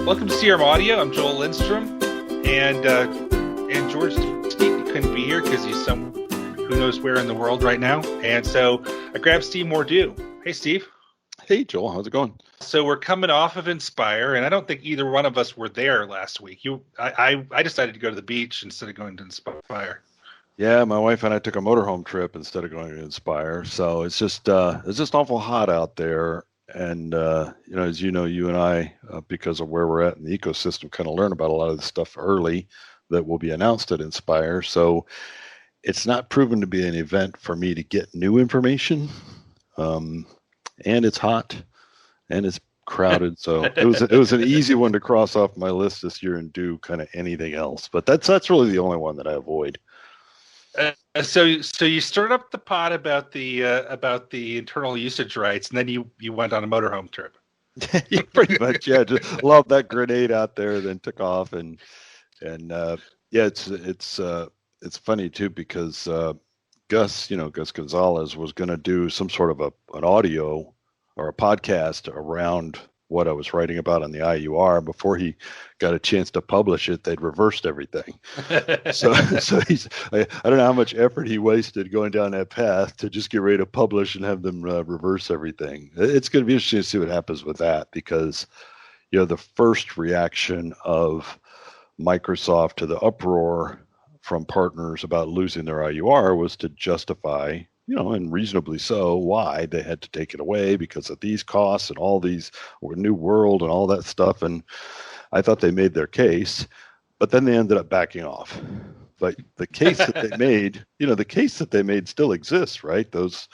Welcome to CRM Audio. I'm Joel Lindstrom, and George Steve couldn't be here because he's who knows where in the world right now. And so I grabbed Steve Mordue. Hey, Steve. Hey, Joel. How's it going? So we're coming off of Inspire, and I don't think either one of us were there last week. I decided to go to the beach instead of going to Inspire. Yeah, my wife and I took a motorhome trip instead of going to Inspire. So it's just awful hot out there. And, as you know, you and I, because of where we're at in the ecosystem, kind of learn about a lot of the stuff early that will be announced at Inspire. So it's not proven to be an event for me to get new information. And it's hot and it's crowded. So it was an easy one to cross off my list this year and do kind of anything else. But that's really the only one that I avoid. So you stirred up the pot about the internal usage rights, and then you went on a motorhome trip. Yeah, pretty much. Yeah, just lobbed that grenade out there, then took off, and it's funny too because Gus Gonzalez was going to do some sort of an audio or a podcast around what I was writing about on the IUR. Before he got a chance to publish it, they'd reversed everything. so I don't know how much effort he wasted going down that path to just get ready to publish and have them reverse everything. It's going to be interesting to see what happens with that because, the first reaction of Microsoft to the uproar from partners about losing their IUR was to justify, and reasonably so, why they had to take it away because of these costs and all these new world and all that stuff. And I thought they made their case, but then they ended up backing off. But the case that they made, the case that they made still exists, right? Those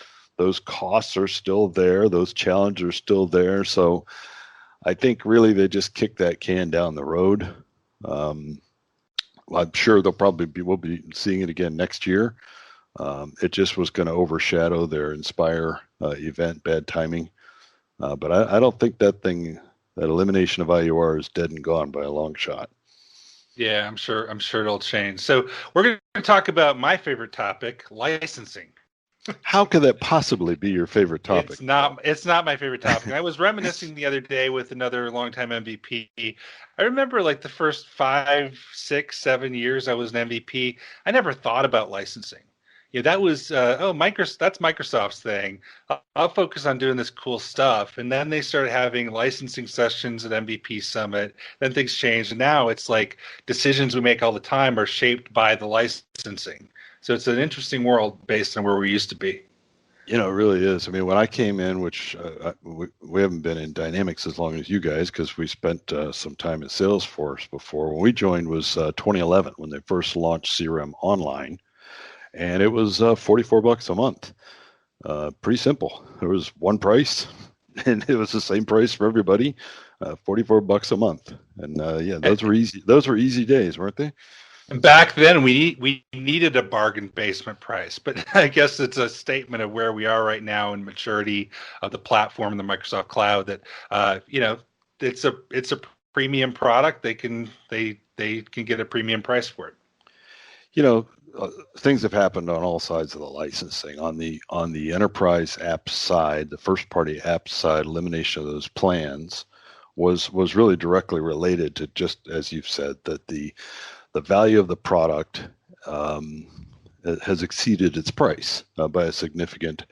costs are still there. Those challenges are still there. So I think really they just kicked that can down the road. I'm sure we'll be seeing it again next year. It just was going to overshadow their Inspire event, bad timing. But I don't think that elimination of IUR is dead and gone by a long shot. Yeah, I'm sure it'll change. So we're going to talk about my favorite topic, licensing. How could that possibly be your favorite topic? It's not my favorite topic. I was reminiscing the other day with another longtime MVP. I remember like the first 5, 6, 7 years I was an MVP, I never thought about licensing. That was that's Microsoft's thing. I'll focus on doing this cool stuff. And then they started having licensing sessions at MVP Summit. Then things changed. And now it's like decisions we make all the time are shaped by the licensing. So it's an interesting world based on where we used to be. It really is. I mean, when I came in, which we haven't been in Dynamics as long as you guys because we spent some time at Salesforce before. When we joined was 2011 when they first launched CRM Online. And it was $44 a month. Pretty simple. There was one price, and it was the same price for everybody. $44 a month, and those were easy. Those were easy days, weren't they? And back then, we needed a bargain basement price, but I guess it's a statement of where we are right now in maturity of the platform, the Microsoft Cloud. That it's a premium product. They can get a premium price for it. Things have happened on all sides of the licensing. On the enterprise app side, the first party app side, elimination of those plans was really directly related to, just as you've said, that the value of the product has exceeded its price by a significant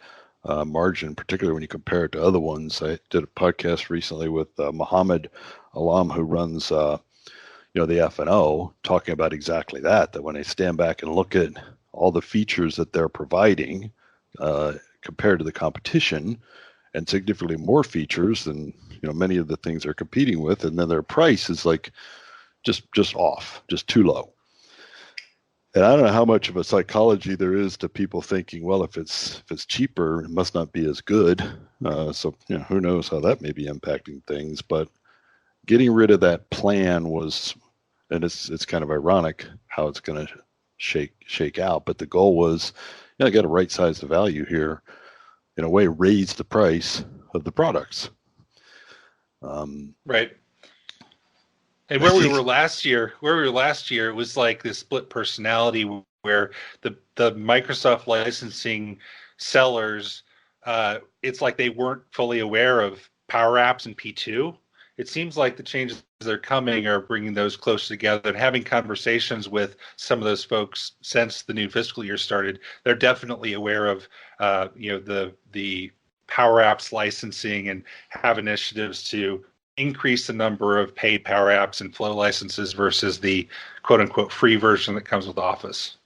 margin, particularly when you compare it to other ones. I did a podcast recently with Mohammed Alam, who runs the F&O, talking about exactly that when they stand back and look at all the features that they're providing compared to the competition and significantly more features than, many of the things they're competing with. And then their price is like just off, just too low. And I don't know how much of a psychology there is to people thinking, well, if it's cheaper, it must not be as good. So who knows how that may be impacting things, but getting rid of that plan was, and it's kind of ironic how it's going to shake out. But the goal was, I got to right size the value here, in a way, raise the price of the products. Right. And where we were last year, it was like this split personality where the Microsoft licensing sellers, it's like they weren't fully aware of Power Apps and P2. it seems like the changes that are coming are bringing those closer together, and having conversations with some of those folks since the new fiscal year started. They're definitely aware of the Power Apps licensing, and have initiatives to increase the number of paid Power Apps and Flow licenses versus the quote unquote free version that comes with Office.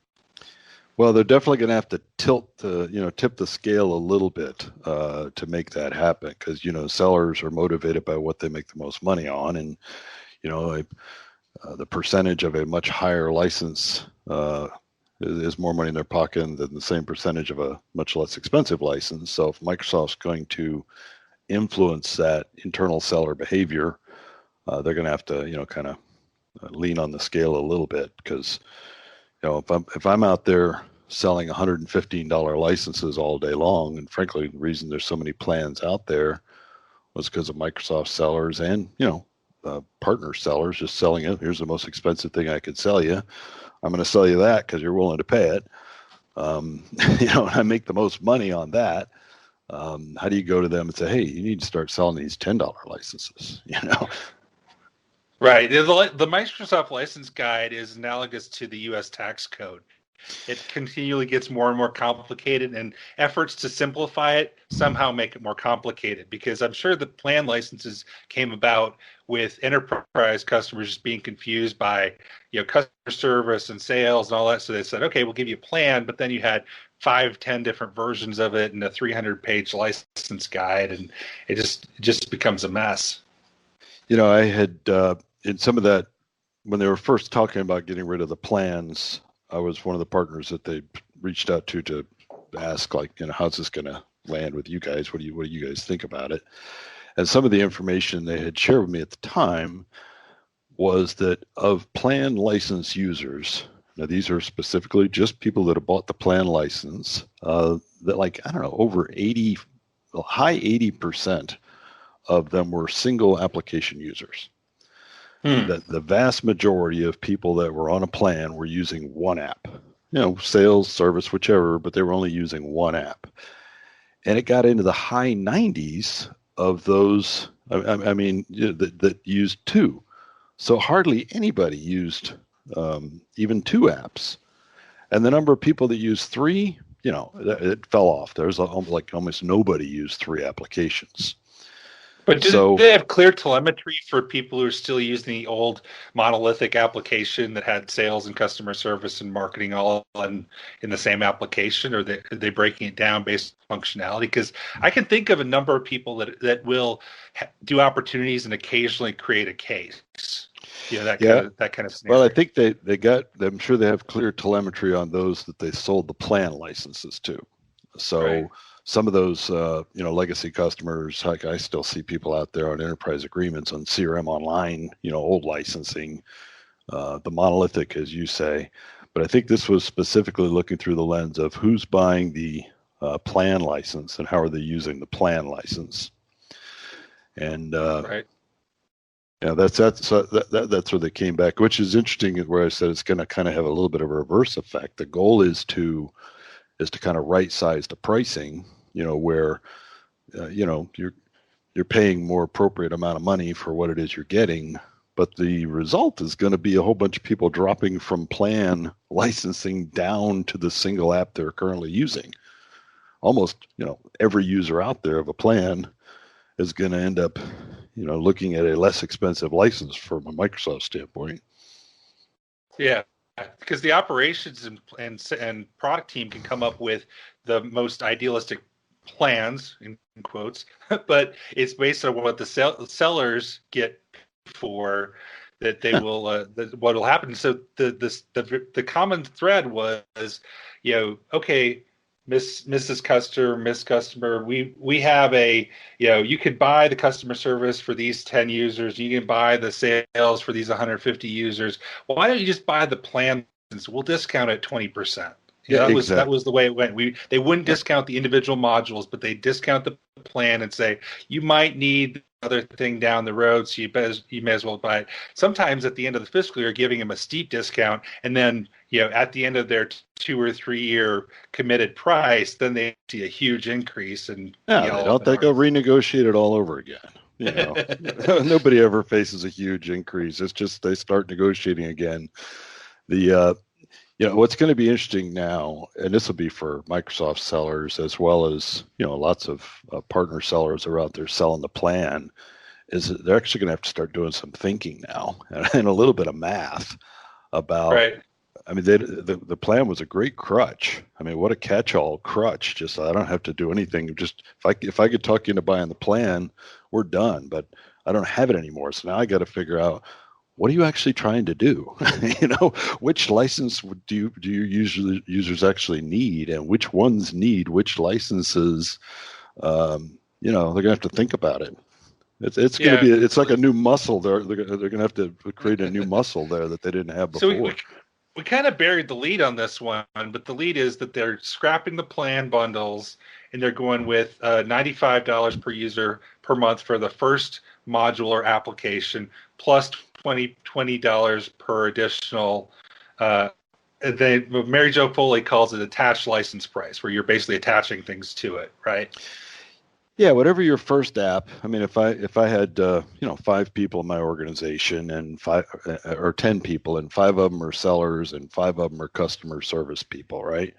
Well, they're definitely going to have to tip the scale a little bit to make that happen, because sellers are motivated by what they make the most money on, and the percentage of a much higher license is more money in their pocket than the same percentage of a much less expensive license. So if Microsoft's going to influence that internal seller behavior, they're going to have to kind of lean on the scale a little bit, because if I'm out there selling $115 licenses all day long, and frankly, the reason there's so many plans out there was because of Microsoft sellers and partner sellers just selling it. Here's the most expensive thing I could sell you. I'm going to sell you that because you're willing to pay it. I make the most money on that. How do you go to them and say, hey, you need to start selling these $10 licenses? Right. The Microsoft license guide is analogous to the U.S. tax code. It continually gets more and more complicated, and efforts to simplify it somehow make it more complicated, because I'm sure the plan licenses came about with enterprise customers just being confused by customer service and sales and all that. So they said, okay, we'll give you a plan, but then you had 5-10 different versions of it and a 300-page license guide, and it just becomes a mess. I had in some of that, when they were first talking about getting rid of the plans, I was one of the partners that they reached out to ask, how's this going to land with you guys? What do you guys think about it? And some of the information they had shared with me at the time was that of plan license users, now these are specifically just people that have bought the plan license, that over 80, high 80% of them were single application users. The vast majority of people that were on a plan were using one app, sales, service, whichever, but they were only using one app. And it got into the high 90s of those, that used two. So hardly anybody used even two apps. And the number of people that used three, it fell off. There's almost nobody used three applications. But do they have clear telemetry for people who are still using the old monolithic application that had sales and customer service and marketing all in the same application, or are they breaking it down based on functionality? Because I can think of a number of people that will do opportunities and occasionally create a case. That kind of scenario. Well, I think they got. I'm sure they have clear telemetry on those that they sold the plan licenses to. So. Right. Some of those, legacy customers, like I still see people out there on enterprise agreements on CRM Online, old licensing, the monolithic, as you say. But I think this was specifically looking through the lens of who's buying the plan license and how are they using the plan license. And right. That's where they came back, which is interesting. Where I said it's going to kind of have a little bit of a reverse effect. The goal is to kind of right size the pricing, where you're paying more appropriate amount of money for what it is you're getting, but the result is going to be a whole bunch of people dropping from plan licensing down to the single app they're currently using. Almost, every user out there of a plan is going to end up, looking at a less expensive license from a Microsoft standpoint. Yeah. Because the operations and product team can come up with the most idealistic plans, in quotes, but it's based on what the sellers get for that. They will what will happen. So the common thread was, okay, Mrs. Customer, Miss Customer, we have a, you could buy the customer service for these 10 users. You can buy the sales for these 150 users. Why don't you just buy the plan? We'll discount it 20%. That was the way it went. They wouldn't discount the individual modules, but they discount the plan and say, you might need other thing down the road, so you may as well buy it. Sometimes at the end of the fiscal year, giving them a steep discount, and then at the end of their 2 or 3 year committed price, then they see a huge increase. And they go renegotiate it all over again. You know, nobody ever faces a huge increase. It's just they start negotiating again. The what's going to be interesting now, and this will be for Microsoft sellers as well as lots of partner sellers are out there selling the plan, is that they're actually going to have to start doing some thinking now and a little bit of math about. Right. I mean, the plan was a great crutch. I mean, what a catch-all crutch! Just I don't have to do anything. Just if I could talk you into buying the plan, we're done. But I don't have it anymore. So now I got to figure out, what are you actually trying to do? Which license do your users actually need, and which ones need which licenses? They're gonna have to think about it. It's going to be it's like a new muscle. They're going to have to create a new muscle there that they didn't have before. So we kind of buried the lead on this one, but the lead is that they're scrapping the plan bundles and they're going with $95 per user per month for the first module or application, plus $20 per additional. Mary Jo Foley calls it attached license price, where you're basically attaching things to it, right? Yeah, whatever your first app. I mean, if I had 5 people in my organization and 5 or 10 people, and 5 of them are sellers and 5 of them are customer service people, right?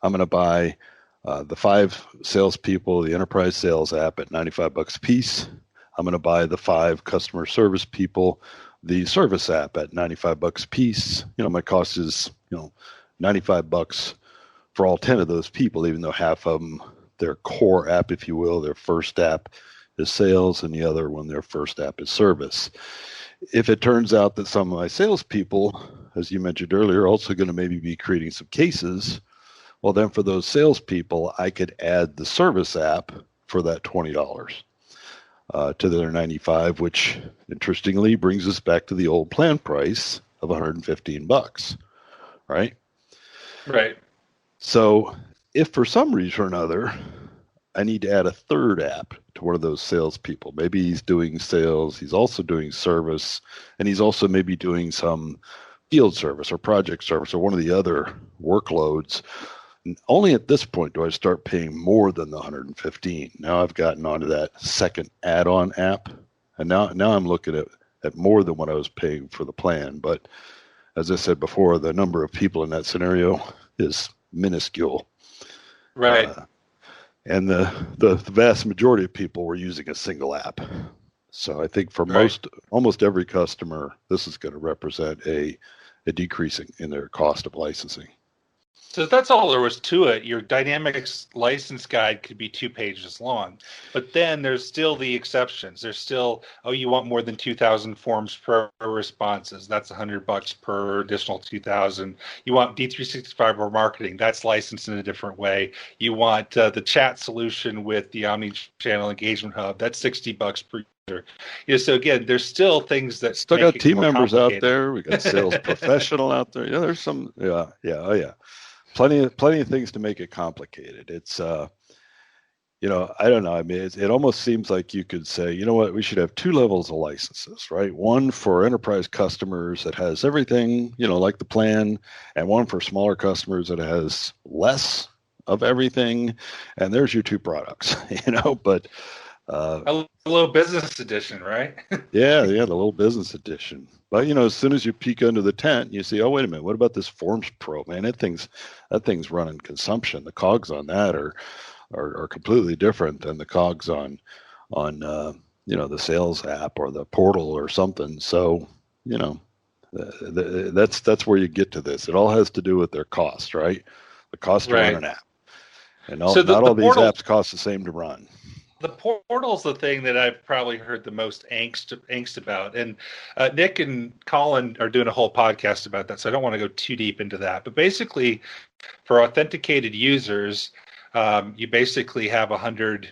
I'm going to buy the 5 salespeople the enterprise sales app at $95 a piece. I'm going to buy the 5 customer service people the service app at $95 a piece. My cost is $95 for all 10 of those people, even though half of them, their core app, if you will, their first app is sales, and the other one, their first app is service. If it turns out that some of my salespeople, as you mentioned earlier, are also going to maybe be creating some cases, well, then for those salespeople, I could add the service app for that $20 to their $95, which interestingly brings us back to the old plan price of $115, right? Right. So if for some reason or another, I need to add a third app to one of those salespeople, maybe he's doing sales, he's also doing service, and he's also maybe doing some field service or project service or one of the other workloads. And only at this point do I start paying more than the $115. Now I've gotten onto that second add-on app, and now I'm looking at more than what I was paying for the plan. But as I said before, the number of people in that scenario is minuscule. Right. And the vast majority of people were using a single app. So I think for almost every customer, this is going to represent a decrease in their cost of licensing. So that's all there was to it. Your Dynamics license guide could be 2 pages long, but then there's still the exceptions. There's still, you want more than 2,000 forms per responses. That's $100 per additional 2,000. You want D365 or marketing. That's licensed in a different way. You want the chat solution with the Omni-Channel Engagement Hub. That's $60 per user. So again, there's still things that still got team members out there. We got sales professional out there. Yeah, there's some. Oh yeah. Plenty of things to make it complicated. It's, I don't know. I mean, it almost seems like you could say, you know what, we should have 2 levels of licenses, right? One for enterprise customers that has everything, like the plan, and one for smaller customers that has less of everything. And there's your 2 products, but. A little business edition, right? Yeah, the little business edition. But as soon as you peek under the tent, you see, oh, wait a minute, what about this Forms Pro? Man, that thing's running consumption. The cogs on that are completely different than the cogs on the sales app or the portal or something. So that's where you get to this. It all has to do with their cost, right? The cost to run an app, and not all these apps cost the same to run. The portal's the thing that I've probably heard the most angst about. And Nick and Colin are doing a whole podcast about that, so I don't want to go too deep into that. But basically, for authenticated users, you basically have 100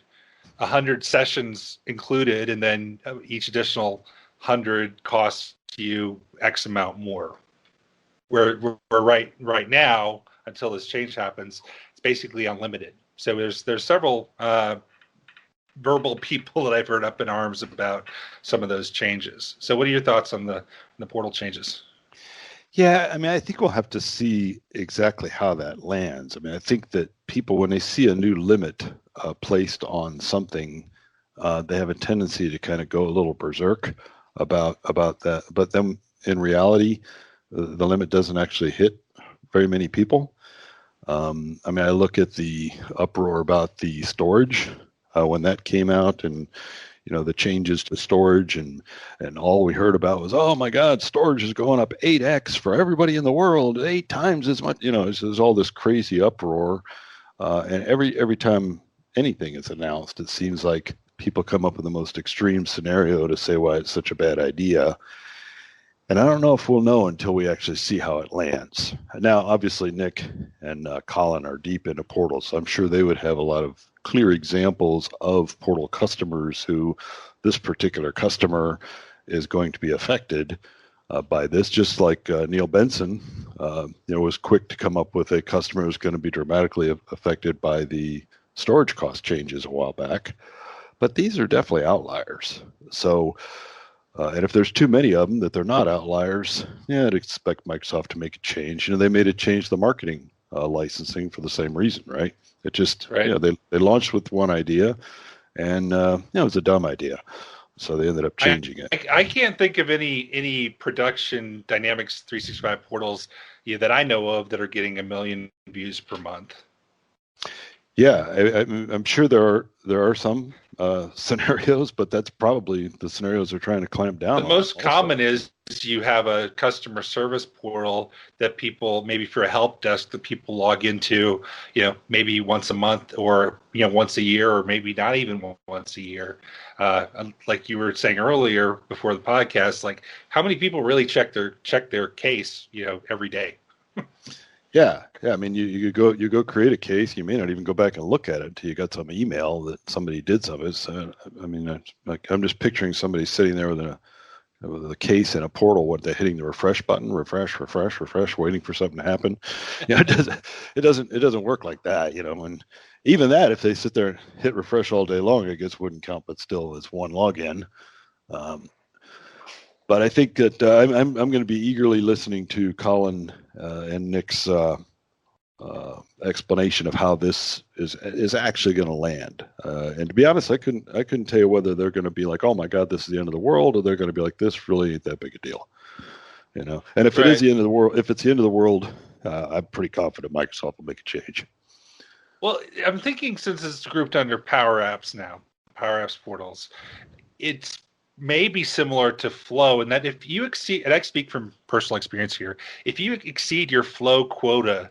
sessions included, and then each additional 100 costs you X amount more. Where right now, until this change happens, it's basically unlimited. So there's several verbal people that I've heard up in arms about some of those changes. So what are your thoughts on the portal changes? Yeah, I mean, I think we'll have to see exactly how that lands. I mean, I think that people, when they see a new limit placed on something, they have a tendency to kind of go a little berserk about that. But then in reality, the limit doesn't actually hit very many people. I mean, I look at the uproar about the storage when that came out, and the changes to storage, and all we heard about was, oh my God, storage is going up 8x for everybody in the world, 8 times as much. There's all this crazy uproar, and every time anything is announced, it seems like people come up with the most extreme scenario to say why it's such a bad idea. And I don't know if we'll know until we actually see how it lands. Now, obviously, Nick and Colin are deep into portals, so I'm sure they would have a lot of clear examples of portal customers who this particular customer is going to be affected by this. Just like Neil Benson, was quick to come up with a customer who's going to be dramatically affected by the storage cost changes a while back. But these are definitely outliers. So. And if there's too many of them that they're not outliers, I'd expect Microsoft to make a change. They made it change the marketing licensing for the same reason, right? It just, right. They launched with one idea, and it was a dumb idea, so they ended up changing it. I can't think of any production Dynamics 365 portals that I know of that are getting 1 million views per month. Yeah, I'm sure there are some scenarios, but that's probably the scenarios they're trying to clamp down on. The most common is you have a customer service portal that people, maybe for a help desk, that people log into, maybe once a month, or once a year, or maybe not even once a year. Like you were saying earlier before the podcast, like how many people really check their case, every day? Yeah. I mean, you go create a case. You may not even go back and look at it until you got some email that somebody did something. So, I mean, I'm just picturing somebody sitting there with a case in a portal, what they're hitting the refresh button, refresh, waiting for something to happen. It doesn't work like that, And even that, if they sit there and hit refresh all day long, I guess wouldn't count. But still, it's one login. But I think that I'm going to be eagerly listening to Colin and Nick's explanation of how this is actually going to land. And to be honest, I couldn't tell you whether they're going to be like, oh my God, this is the end of the world, or they're going to be like, this really ain't that big a deal. And if it is the end of the world, if it's the end of the world, I'm pretty confident Microsoft will make a change. Well, I'm thinking, since it's grouped under Power Apps now, Power Apps portals, it's maybe similar to Flow, in that if you exceed, and I speak from personal experience here, if you exceed your Flow quota,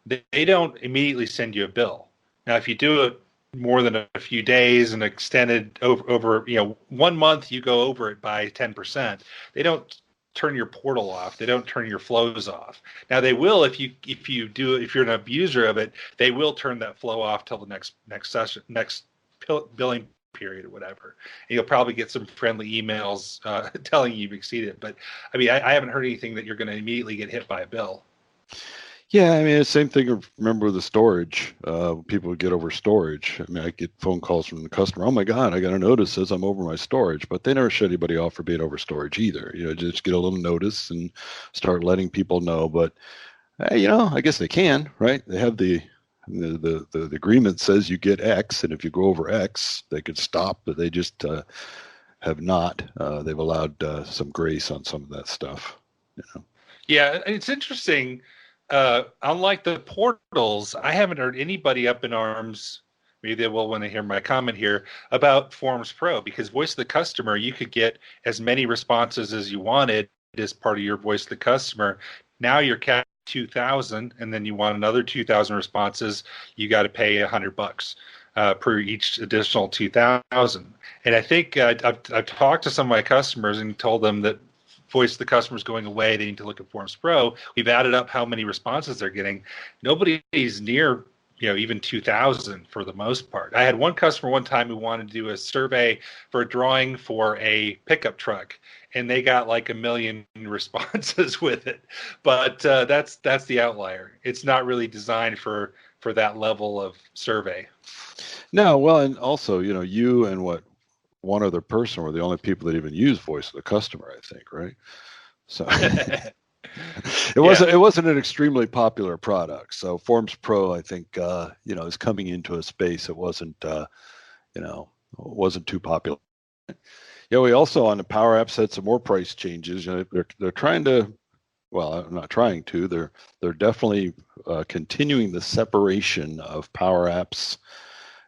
they don't immediately send you a bill. Now, if you do it more than a few days and extended over 1 month, you go over it by 10%. They don't turn your portal off. They don't turn your flows off. Now they will if you're an abuser of it, they will turn that flow off till the next billing period or whatever. And you'll probably get some friendly emails telling you've exceeded it. But I mean, I haven't heard anything that you're going to immediately get hit by a bill. Yeah, I mean, the same thing. Remember with the storage, people would get over storage. I mean, I get phone calls from the customer. Oh my God, I got a notice says I'm over my storage, but they never shut anybody off for being over storage either. Just get a little notice and start letting people know. But I guess they can, right? They have the agreement says you get X, and if you go over X, they could stop. But they just have not. They've allowed some grace on some of that stuff. Yeah, it's interesting. Unlike the portals, I haven't heard anybody up in arms. Maybe they will when they hear my comment here about Forms Pro, because Voice of the Customer, you could get as many responses as you wanted as part of your Voice of the Customer. Now you're capped 2,000, and then you want another 2,000 responses. You got to pay $100 per each additional 2,000. And I think I've talked to some of my customers and told them that Voice of the Customer is going away. They need to look at Forms Pro. We've added up how many responses they're getting. Nobody's near, even 2,000 for the most part. I had one customer one time who wanted to do a survey for a drawing for a pickup truck, and they got like 1 million responses with it. But that's the outlier. It's not really designed for that level of survey. No, well, and also, you and one other person were the only people that even use Voice of the Customer, I think, right? So it wasn't an extremely popular product. So Forms Pro, I think, is coming into a space it wasn't, wasn't too popular. Yeah, we also on the Power Apps had some more price changes. They're trying to, well, I'm not trying to. They're definitely continuing the separation of Power Apps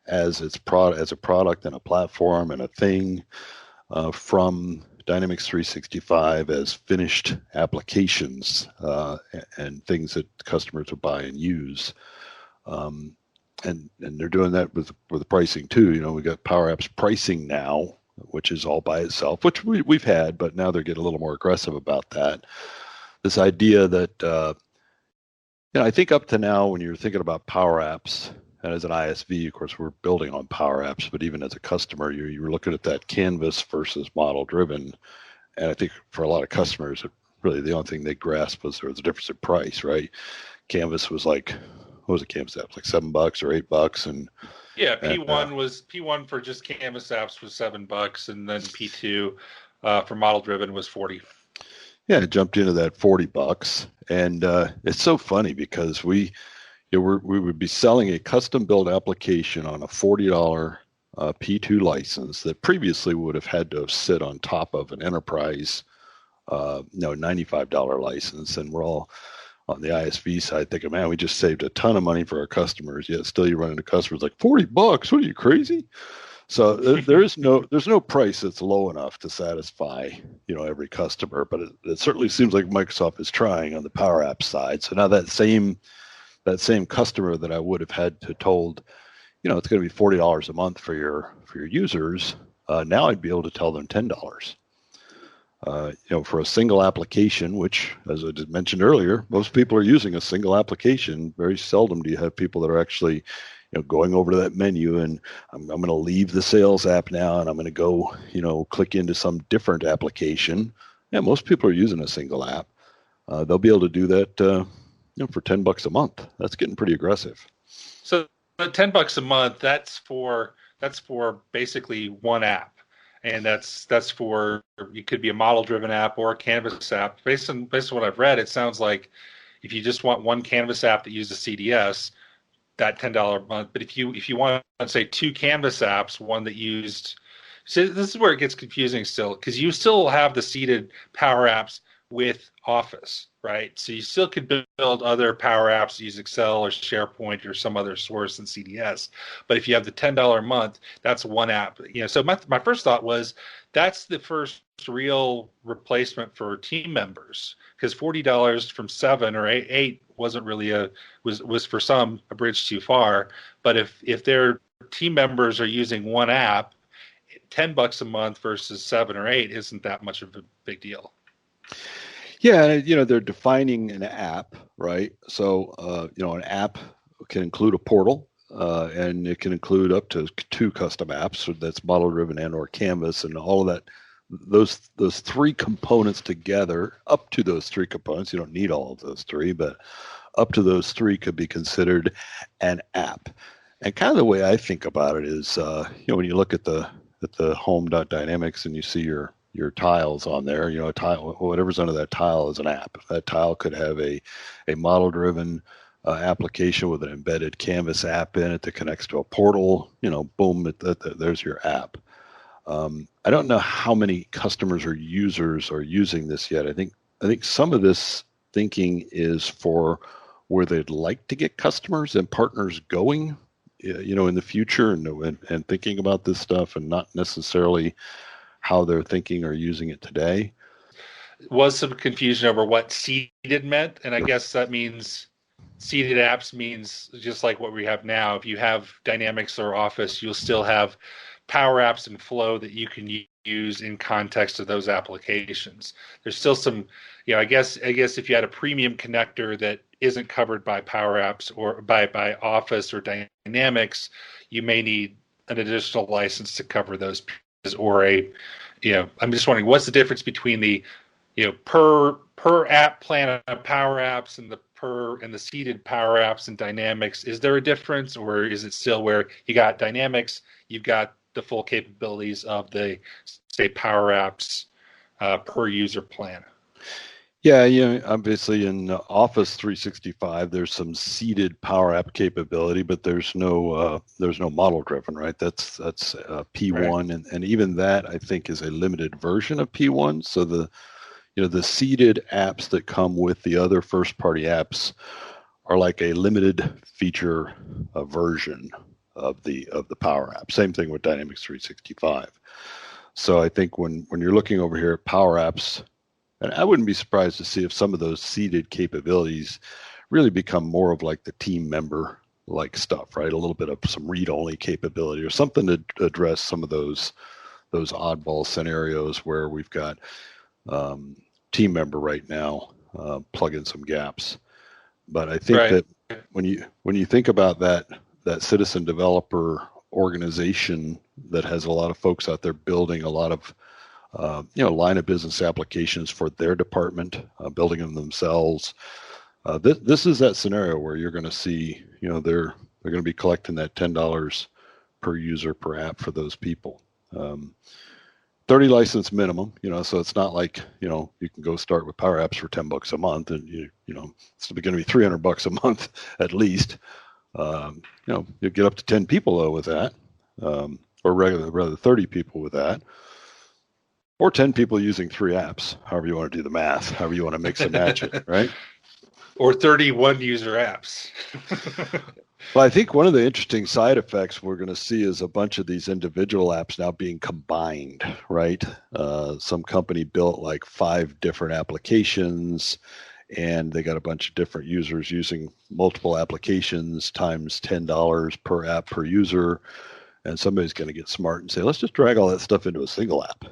as as a product and a platform and a thing from Dynamics 365 as finished applications and things that customers will buy and use. And they're doing that with pricing too. We got Power Apps pricing now, which is all by itself, which we've had, but now they're getting a little more aggressive about that. This idea that I think up to now, when you're thinking about Power Apps, and as an ISV, of course, we're building on Power Apps, but even as a customer, you're looking at that canvas versus model driven. And I think for a lot of customers, really the only thing they grasped was there was a difference in price, right? Canvas was like, what was a Canvas app? Like $7 or $8, and yeah, P1 for just Canvas apps was $7, and then P2 for model driven was 40. Yeah, it jumped into that $40, and it's so funny because we would be selling a custom built application on a $40 P2 license that previously would have had to have sit on top of an enterprise, $95 license, and we're all on the ISV side thinking, man, we just saved a ton of money for our customers. Yet still, you run into customers like $40. What are you, crazy? So there's no price that's low enough to satisfy every customer. But it certainly seems like Microsoft is trying on the Power App side. So now that same customer that I would have had to told, it's going to be $40 a month for your users. Now I'd be able to tell them $10. For a single application, which, as I just mentioned earlier, most people are using a single application. Very seldom do you have people that are actually, going over to that menu and I'm going to leave the sales app now and I'm going to go, click into some different application. Yeah, most people are using a single app. They'll be able to do that, for $10 a month. That's getting pretty aggressive. So $10 a month, that's for basically one app. And that's for, it could be a model-driven app or a Canvas app. Based on what I've read, it sounds like if you just want one Canvas app that uses CDS, that $10 a month. But if you want, let's say, two Canvas apps, one that used, so this is where it gets confusing still, because you still have the seeded Power Apps with Office, right? So you still could build other Power Apps, use Excel or SharePoint or some other source in CDS. But if you have the $10 a month, that's one app. So my first thought was that's the first real replacement for team members, because $40 from 7 or 8 wasn't really was for some a bridge too far. But if their team members are using one app, $10 a month versus 7 or 8 isn't that much of a big deal. Yeah, they're defining an app, right? So, an app can include a portal, and it can include up to 2 custom apps. So that's model-driven and/or Canvas, and all of that. Those 3 components together, up to those 3 components, you don't need all of those 3, but up to those 3 could be considered an app. And kind of the way I think about it is, when you look at the home.dynamics and you see your tiles on there, a tile, whatever's under that tile is an app. That tile could have a model-driven application with an embedded Canvas app in it that connects to a portal. Boom, there's your app. I don't know how many customers or users are using this yet. I think some of this thinking is for where they'd like to get customers and partners going, in the future, and thinking about this stuff, and not necessarily how they're thinking or using it today. Was some confusion over what seeded meant, and I guess that means seeded apps means just like what we have now. If you have Dynamics or Office, you'll still have Power Apps and Flow that you can use in context of those applications. There's still some, I guess if you had a premium connector that isn't covered by Power Apps or by Office or Dynamics, you may need an additional license to cover those pieces, or I'm just wondering what's the difference between the per app plan of Power Apps and the seeded Power Apps and Dynamics. Is there a difference, or is it still where you got Dynamics, you've got the full capabilities of the, say, Power Apps per user plan? Yeah, obviously in Office 365, there's some seeded Power App capability, but there's no model driven, right? That's Right. P1, and even that I think is a limited version of P1. So the seeded apps that come with the other first party apps are like a limited feature version of the Power App. Same thing with Dynamics 365. So I think when you're looking over here at Power Apps, and I wouldn't be surprised to see if some of those seeded capabilities really become more of like the team member like stuff, right? A little bit of some read only capability or something to address some of those oddball scenarios where we've got um, team member right now, plug in some gaps. But I think Right. that when you think about that citizen developer organization that has a lot of folks out there building a lot of line of business applications for their department, building them themselves. This is that scenario where you're going to see, they're going to be collecting that $10 per user per app for those people. 30 license minimum, so it's not like, you can go start with Power Apps for $10 a month and it's going to be $300 a month at least. You get up to 10 people though with that, or rather 30 people with that, or 10 people using 3 apps, however you want to do the math, however you want to mix and match it, right? Or 31 user apps. Well, I think one of the interesting side effects we're going to see is a bunch of these individual apps now being combined, right? Some company built like 5 different applications and they got a bunch of different users using multiple applications times $10 per app per user. And somebody's going to get smart and say, let's just drag all that stuff into a single app.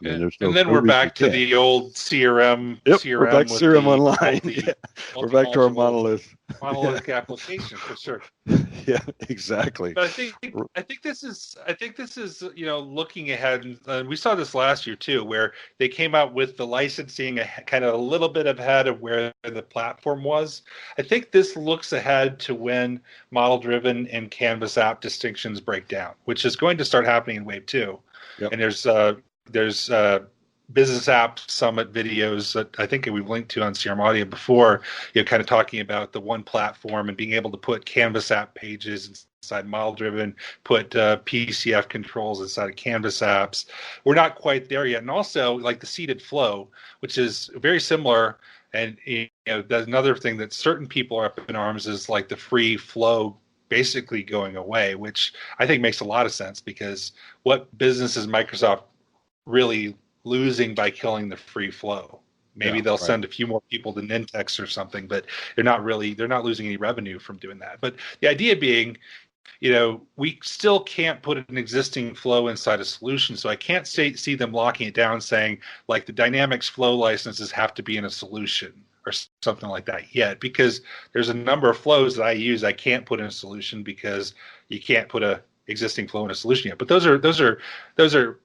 I mean, there's And no, then no we're reason you back to can't. the old CRM, Yep, we're back CRM to with CRM the Online. Yeah, we're back to our multi-module monolith. Yeah, monolithic application for sure. yeah, exactly. But I think this is looking ahead. And we saw this last year too, where they came out with the licensing kind of a little bit ahead of where the platform was. I think this looks ahead to when model-driven and Canvas app distinctions break down, which is going to start happening in Wave 2. Yep. And there's business app summit videos that I think we've linked to on CRM Audio before, kind of talking about the one platform and being able to put Canvas app pages inside model driven, put PCF controls inside of Canvas apps. We're not quite there yet. And also like the seeded flow, which is very similar. And that's another thing that certain people are up in arms is like the free flow basically going away, which I think makes a lot of sense because what business is Microsoft really losing by killing the free flow? Maybe Yeah, they'll right. send a few more people to Nintex or something, but they're not losing any revenue from doing that. But the idea being, we still can't put an existing flow inside a solution. So I can't see them locking it down saying like the Dynamics flow licenses have to be in a solution or something like that yet, because there's a number of flows that I use I can't put in a solution because you can't put a existing flow in a solution yet. But those are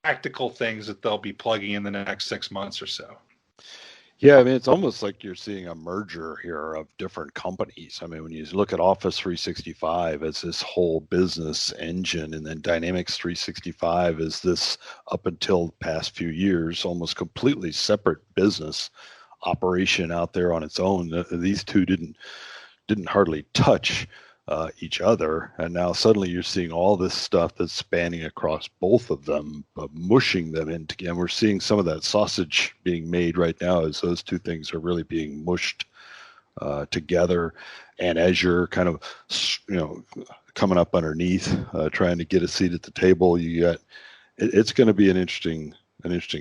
tactical things that they'll be plugging in the next 6 months or so. Yeah, I mean, it's almost like you're seeing a merger here of different companies. I mean, when you look at Office 365 as this whole business engine, and then Dynamics 365 is this, up until the past few years, almost completely separate business operation out there on its own. These two didn't hardly touch each other, and now suddenly you're seeing all this stuff that's spanning across both of them, mushing them in together. And we're seeing some of that sausage being made right now as those two things are really being mushed together. And as you're kind of coming up underneath, trying to get a seat at the table, it's going to be an interesting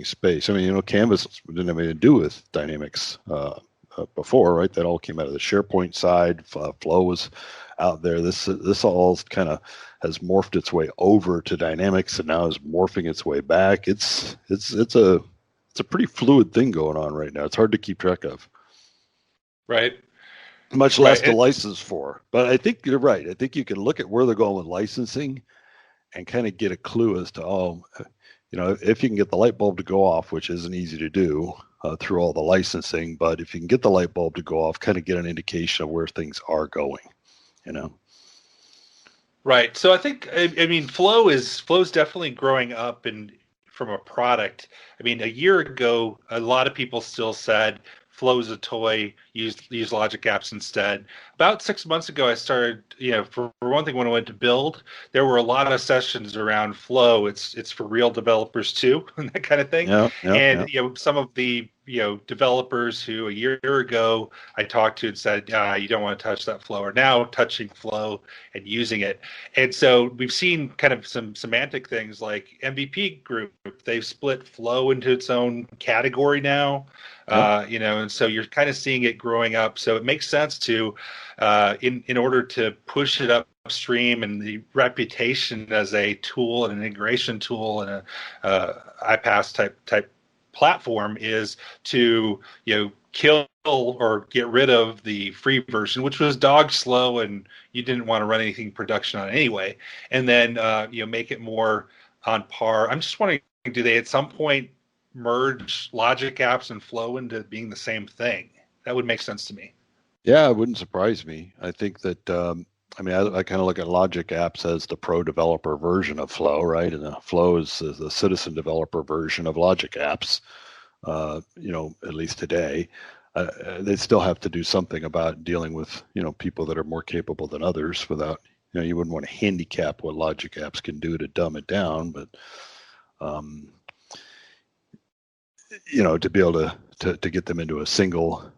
space. I mean, Canvas didn't have anything to do with Dynamics before, right? That all came out of the SharePoint side. Flow was out there. This all kind of has morphed its way over to Dynamics, and now is morphing its way back. It's a pretty fluid thing going on right now. It's hard to keep track of, Right. much less Right. to license for. But I think you're right. I think you can look at where they're going with licensing and kind of get a clue as to if you can get the light bulb to go off, which isn't easy to do through all the licensing, but if you can get the light bulb to go off, kind of get an indication of where things are going. Right. So I think, I mean, Flow's definitely growing up and from a product. I mean, a year ago, a lot of people still said Flow's a toy, use Logic Apps instead. About 6 months ago, I started, for one thing, when I went to build, there were a lot of sessions around Flow. It's for real developers too, and that kind of thing. Yeah, yeah, And yeah. some of the developers who a year ago I talked to and said, you don't want to touch that Flow, are now touching Flow and using it. And so we've seen kind of some semantic things like MVP Group. They've split Flow into its own category now. Yep. And so you're kind of seeing it growing up. So it makes sense to, in order to push it upstream, and the reputation as a tool and an integration tool and a iPaaS type platform is to kill or get rid of the free version, which was dog slow and you didn't want to run anything production on anyway, and then make it more on par. I'm just wondering, do they at some point merge Logic Apps and Flow into being the same thing? That would make sense to me. Yeah, it wouldn't surprise me. I think that I kind of look at Logic Apps as the pro developer version of Flow, right? And Flow is the citizen developer version of Logic Apps. At least today, they still have to do something about dealing with people that are more capable than others. Without you wouldn't want to handicap what Logic Apps can do to dumb it down, but to be able to get them into a single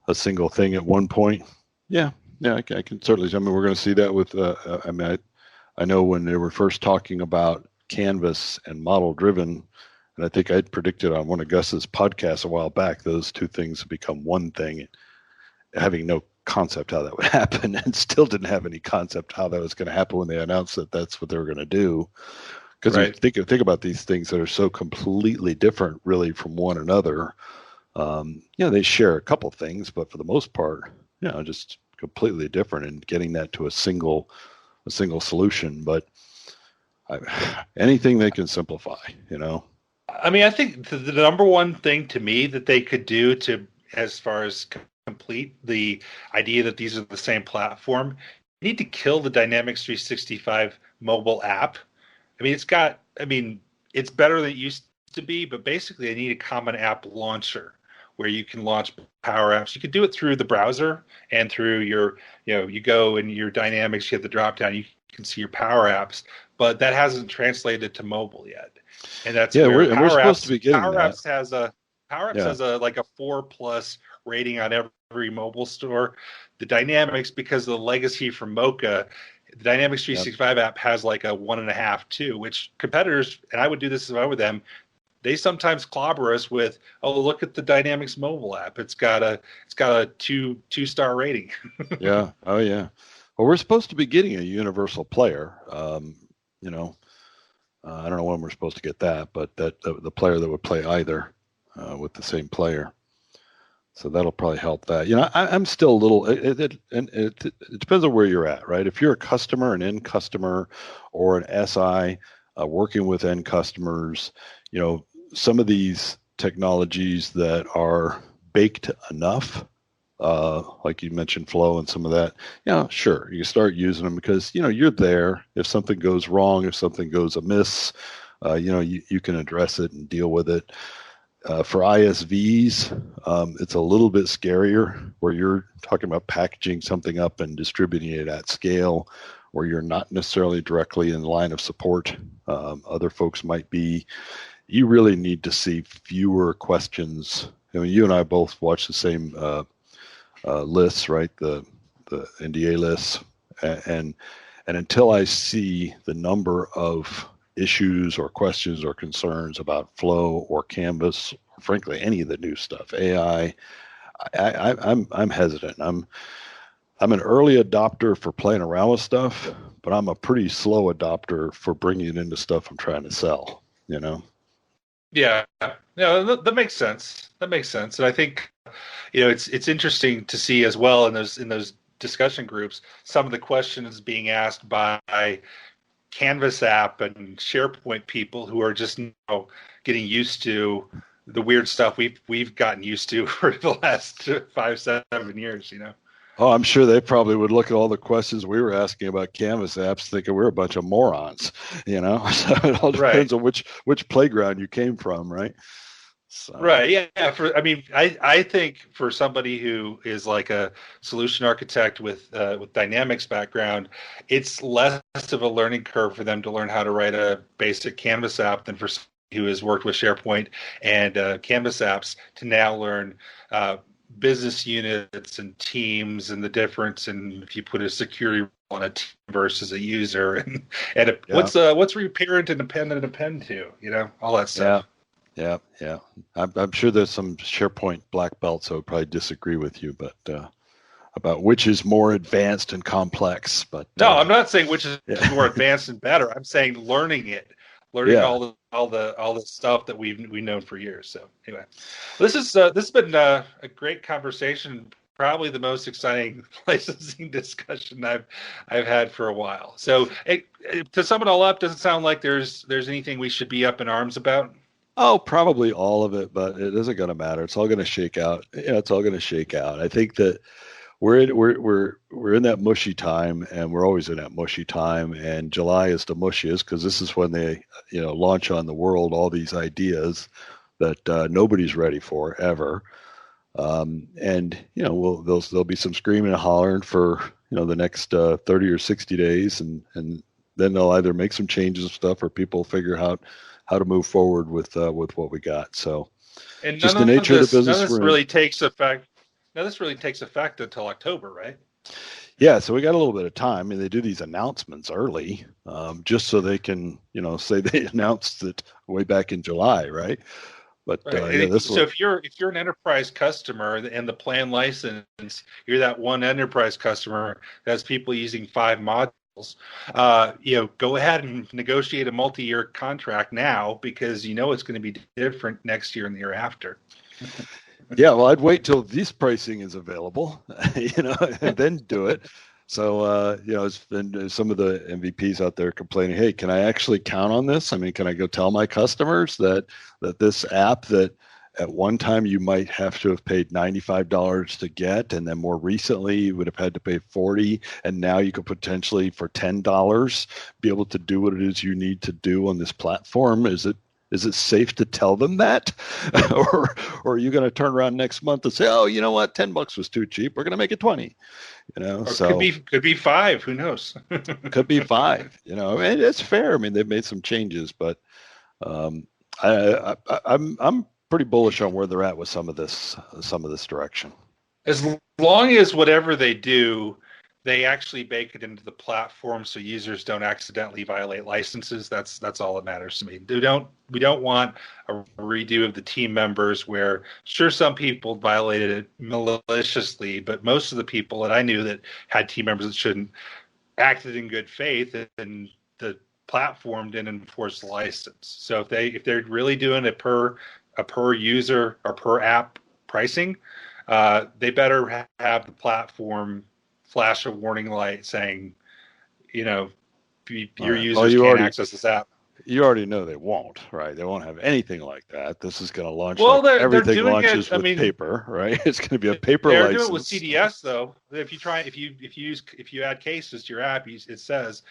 thing at one point. Yeah, I can certainly. I mean, we're going to see that with. I know when they were first talking about Canvas and model driven, and I think I'd predicted on one of Gus's podcasts a while back, those two things have become one thing, having no concept how that would happen, and still didn't have any concept how that was going to happen when they announced that that's what they were going to do. Because Right. you think about these things that are so completely different, really, from one another. They share a couple things, but for the most part, just completely different. And getting that to a single solution, but anything they can simplify, I mean, I think the number one thing to me that they could do to, as far as complete the idea that these are the same platform, you need to kill the Dynamics 365 mobile app. I mean, it's better than it used to be, but basically, I need a common app launcher where you can launch Power Apps. You could do it through the browser and through your, you go in your Dynamics, you have the drop down, you can see your Power Apps, but that hasn't translated to mobile yet. And that's where we're supposed to be getting Power that. Apps has a like a 4+ rating on every mobile store. The Dynamics, because of the legacy from Mocha, the Dynamics 365 app has like a 1.5, 2, which competitors, and I would do this if I were them, they sometimes clobber us with, oh, look at the Dynamics mobile app. It's got a two-star rating. Yeah. Oh yeah. Well, we're supposed to be getting a universal player. I don't know when we're supposed to get that, but that the player that would play either with the same player. So that'll probably help that. I'm still a little. It depends on where you're at, right? If you're a customer, an end customer, or an SI working with end customers, some of these technologies that are baked enough, like you mentioned, Flow and some of that. Sure, you start using them because you're there. If something goes wrong, if something goes amiss, you can address it and deal with it. For ISVs, it's a little bit scarier where you're talking about packaging something up and distributing it at scale, where you're not necessarily directly in the line of support. Other folks might be. You really need to see fewer questions. I mean, you and I both watch the same lists, right? The NDA lists, and until I see the number of issues or questions or concerns about Flow or Canvas, or frankly any of the new stuff, AI, I'm hesitant. I'm an early adopter for playing around with stuff, but I'm a pretty slow adopter for bringing it into stuff I'm trying to sell. Yeah, that makes sense. That makes sense, and I think it's interesting to see as well in those discussion groups some of the questions being asked by Canvas app and SharePoint people who are just getting used to the weird stuff we've gotten used to for the last 5-7 years. Oh, I'm sure they probably would look at all the questions we were asking about Canvas apps, thinking we're a bunch of morons. So it all Right. depends on which playground you came from, right? So Right. Yeah. I think for somebody who is like a solution architect with Dynamics background, it's less of a learning curve for them to learn how to write a basic Canvas app than for somebody who has worked with SharePoint and Canvas apps to now learn uh, business units and teams and the difference, and if you put a security role on a team versus a user, and yeah, what's parent and dependent append to, all that yeah, stuff. yeah. I'm sure there's some SharePoint black belts that would probably disagree with you, but about which is more advanced and complex. But No, I'm not saying which is yeah, more advanced and better. I'm saying learning yeah. all the stuff that we've known for years. So anyway, this has been a great conversation. Probably the most exciting licensing discussion I've had for a while. So to sum it all up, doesn't sound like there's anything we should be up in arms about. Oh, probably all of it, but it isn't going to matter. It's all going to shake out. It's all going to shake out. I think that we're in that mushy time, and we're always in that mushy time. And July is the mushiest because this is when they, launch on the world all these ideas that nobody's ready for ever. And there'll be some screaming and hollering for the next 30 or 60 days, and then they'll either make some changes and stuff, or people figure out how to move forward with what we got. So And just the nature of the none business of this we're in. really takes effect. None of this really takes effect until October, right? Yeah, so we got a little bit of time. I mean, they do these announcements early, just so they can, say they announced it way back in July, right? But Right. this So will, if you're an enterprise customer and the plan license, you're that one enterprise customer that's people using 5 modules. Go ahead and negotiate a multi-year contract now because it's going to be different next year and the year after. yeah. Well, I'd wait till this pricing is available, and then do it. So, it's been some of the MVPs out there complaining, hey, can I actually count on this? I mean, can I go tell my customers that this app that at one time you might have to have paid $95 to get, and then more recently you would have had to pay 40, and now you could potentially for $10 be able to do what it is you need to do on this platform? Is it safe to tell them that? or are you going to turn around next month and say, oh, you know what, $10 was too cheap, we're going to make it 20? Or So could be 5. Who knows? could be 5. And it's fair. I mean, they've made some changes, but um, I'm pretty bullish on where they're at with some of this direction. As long as whatever they do, they actually bake it into the platform so users don't accidentally violate licenses. That's all that matters to me. We don't want a redo of the team members where sure some people violated it maliciously, but most of the people that I knew that had team members that shouldn't acted in good faith, and the platform didn't enforce the license. So if they're really doing it a per user or per app pricing, they better have the platform flash a warning light saying, your Right. Well, users can't access this app. you already know they won't, right? They won't have anything like that. This is going to launch Well, like they're everything doing launches it. I with mean, paper, right? It's going to be a paper they're doing it with license. CDS though. If you add cases to your app, it says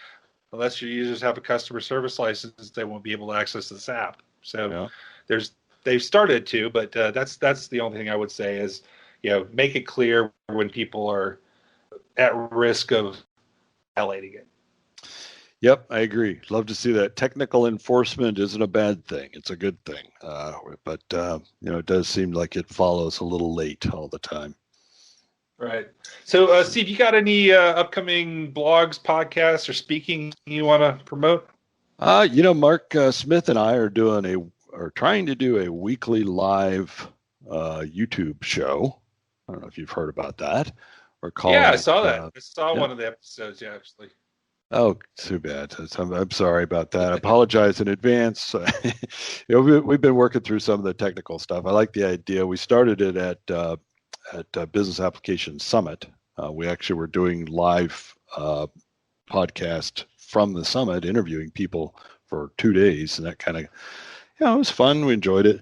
unless your users have a customer service license, they won't be able to access this app. So Yeah. they've started to, but that's the only thing I would say is, make it clear when people are at risk of violating it. Yep, I agree. Love to see that. Technical enforcement isn't a bad thing; it's a good thing. But it does seem like it follows a little late all the time. Right. So, Steve, you got any upcoming blogs, podcasts, or speaking you want to promote? Mark Smith and I are trying to do a weekly live YouTube show. I don't know if you've heard about that. We're Yeah, calling I it. saw that. I saw Yeah. one of the episodes. Yeah, actually. Oh, too bad. I'm sorry about that. I apologize in advance. We've been working through some of the technical stuff. I like the idea. We started it at Business Application Summit. We actually were doing live podcast from the summit, interviewing people for 2 days, and that kind of, it was fun. We enjoyed it.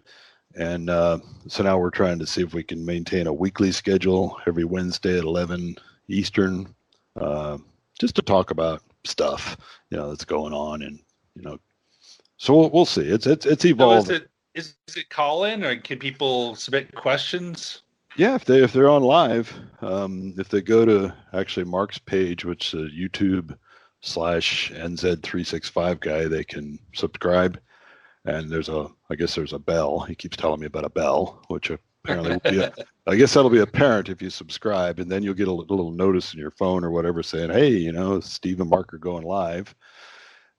And so now we're trying to see if we can maintain a weekly schedule every Wednesday at 11 Eastern, just to talk about stuff, that's going on, and so we'll see. It's evolved. So is it call in, or can people submit questions? Yeah, if they're on live, if they go to actually Mark's page, which is YouTube/NZ365 guy, they can subscribe. And I guess there's a bell. He keeps telling me about a bell, which apparently will be I guess that'll be apparent if you subscribe, and then you'll get a little notice in your phone or whatever saying, hey, Steve and Mark are going live.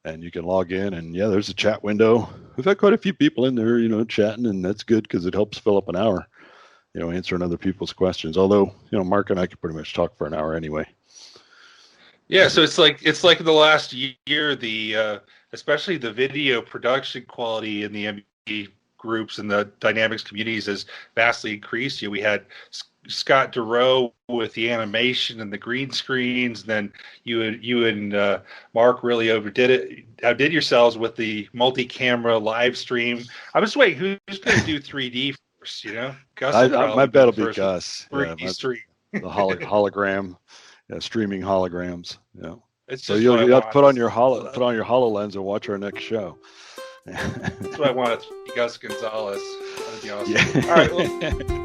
And you can log in, and there's a chat window. We've had quite a few people in there, chatting, and that's good because it helps fill up an hour. Answering other people's questions. Although, Mark and I could pretty much talk for an hour anyway. Yeah, so it's like in the last year, especially the video production quality in the MVP groups and the Dynamics communities has vastly increased. We had Scott DeRoe with the animation and the green screens, and then you and Mark really outdid yourselves with the multi-camera live stream. I'm just waiting, who's going to do 3D first? Gus. My bet will be Gus. The hologram, streaming holograms. Yeah. So you'll have to put on your HoloLens and watch our next show. That's what I wanted. Gus Gonzalez. That'd be awesome. Yeah. All right.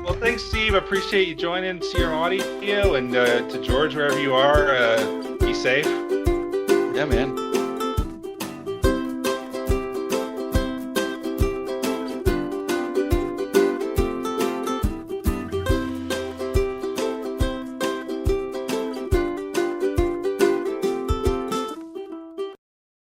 Well, thanks, Steve. I appreciate you joining. See your audio, and to George, wherever you are, be safe. Yeah, man.